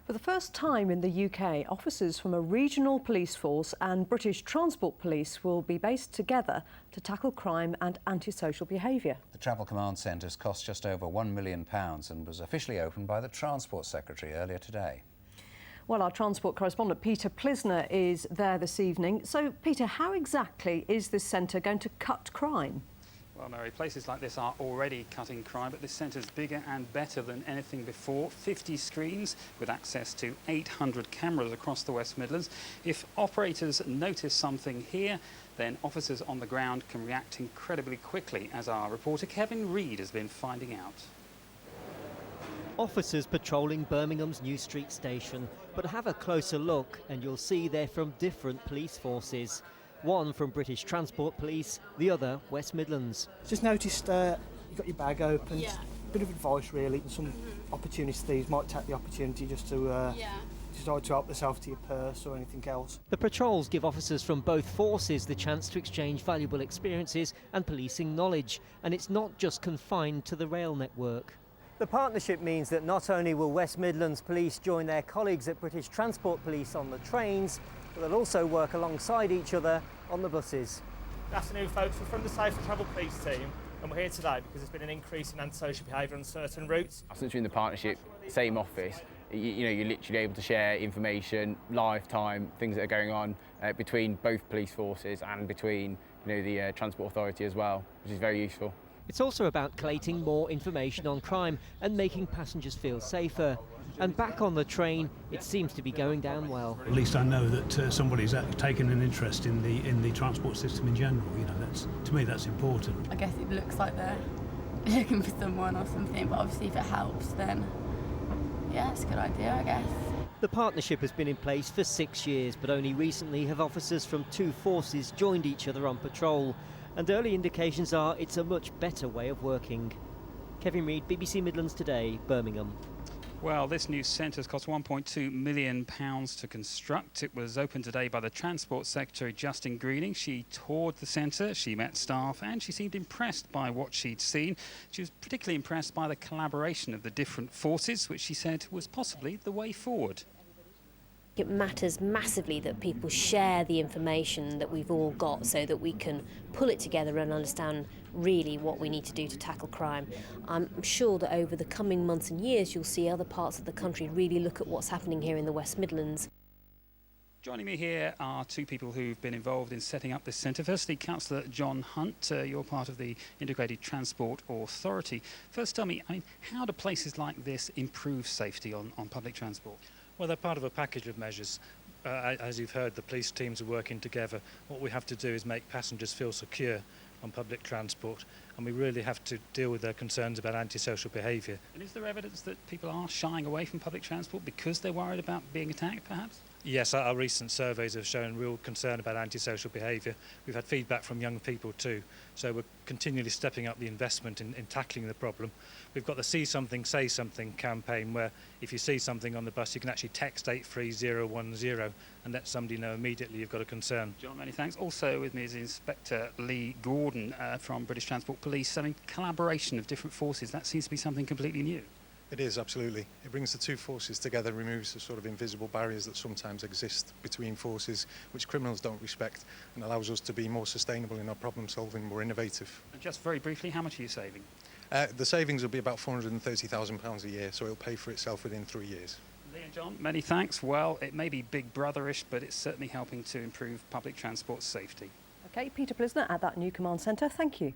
For the first time in the UK, officers from a regional police force and British Transport Police will be based together to tackle crime and antisocial behaviour. The Travel Command Centre's cost just over £1 million and was officially opened by the Transport Secretary earlier today. Well, our transport correspondent Peter Plisner is there this evening. So, Peter, how exactly is this centre going to cut crime? Well, Mary, places like this are already cutting crime, but this centre's bigger and better than anything before. 50 screens with access to 800 cameras across the West Midlands. If operators notice something here, then officers on the ground can react incredibly quickly, as our reporter Kevin Reid has been finding out. Officers patrolling Birmingham's New Street station, but have a closer look and you'll see they're from different police forces. One from British Transport Police, the other West Midlands. Just noticed you've got your bag open. Yeah. Bit of advice really, and some opportunities might take the opportunity just to decide to help yourself to your purse or anything else. The patrols give officers from both forces the chance to exchange valuable experiences and policing knowledge, and it's not just confined to the rail network. The partnership means that not only will West Midlands Police join their colleagues at British Transport Police on the trains, but they'll also work alongside each other on the buses. Good afternoon, folks. We're from the Safe and Travel Police team, and we're here today because there's been an increase in antisocial behaviour on certain routes. Since we're in the partnership, same office, you're literally able to share information, live time, things that are going on between both police forces and between the Transport Authority as well, which is very useful. It's also about collating more information on crime and making passengers feel safer. And back on the train, it seems to be going down well. At least I know that somebody's taken an interest in the transport system in general. To me that's important. I guess it looks like they're looking for someone or something, but obviously if it helps, then yeah, it's a good idea, I guess. The partnership has been in place for 6 years, but only recently have officers from two forces joined each other on patrol. And early indications are it's a much better way of working. Kevin Reid, BBC Midlands Today, Birmingham. Well, this new centre has cost £1.2 million to construct. It was opened today by the Transport Secretary, Justin Greening. She toured the centre, she met staff, and she seemed impressed by what she'd seen. She was particularly impressed by the collaboration of the different forces, which she said was possibly the way forward. It matters massively that people share the information that we've all got so that we can pull it together and understand really what we need to do to tackle crime. I'm sure that over the coming months and years you'll see other parts of the country really look at what's happening here in the West Midlands. Joining me here are two people who've been involved in setting up this centre. Firstly, Councillor John Hunt, you're part of the Integrated Transport Authority. First, tell me, how do places like this improve safety on public transport? Well, they're part of a package of measures. As you've heard, the police teams are working together. What we have to do is make passengers feel secure on public transport, and we really have to deal with their concerns about antisocial behaviour. And is there evidence that people are shying away from public transport because they're worried about being attacked, perhaps? Yes, our recent surveys have shown real concern about antisocial behaviour. We've had feedback from young people too, so we're continually stepping up the investment in tackling the problem. We've got the See Something, Say Something campaign, where if you see something on the bus, you can actually text 83010 and let somebody know immediately you've got a concern. John, many thanks. Also with me is Inspector Lee Gordon from British Transport Police. Collaboration of different forces, that seems to be something completely new. It is, absolutely. It brings the two forces together, removes the sort of invisible barriers that sometimes exist between forces, which criminals don't respect, and allows us to be more sustainable in our problem solving, more innovative. And just very briefly, how much are you saving? The savings will be about £430,000 a year, so it'll pay for itself within 3 years. Lee and John, many thanks. Well, it may be big brotherish, but it's certainly helping to improve public transport safety. OK, Peter Plisner at that new command centre, thank you.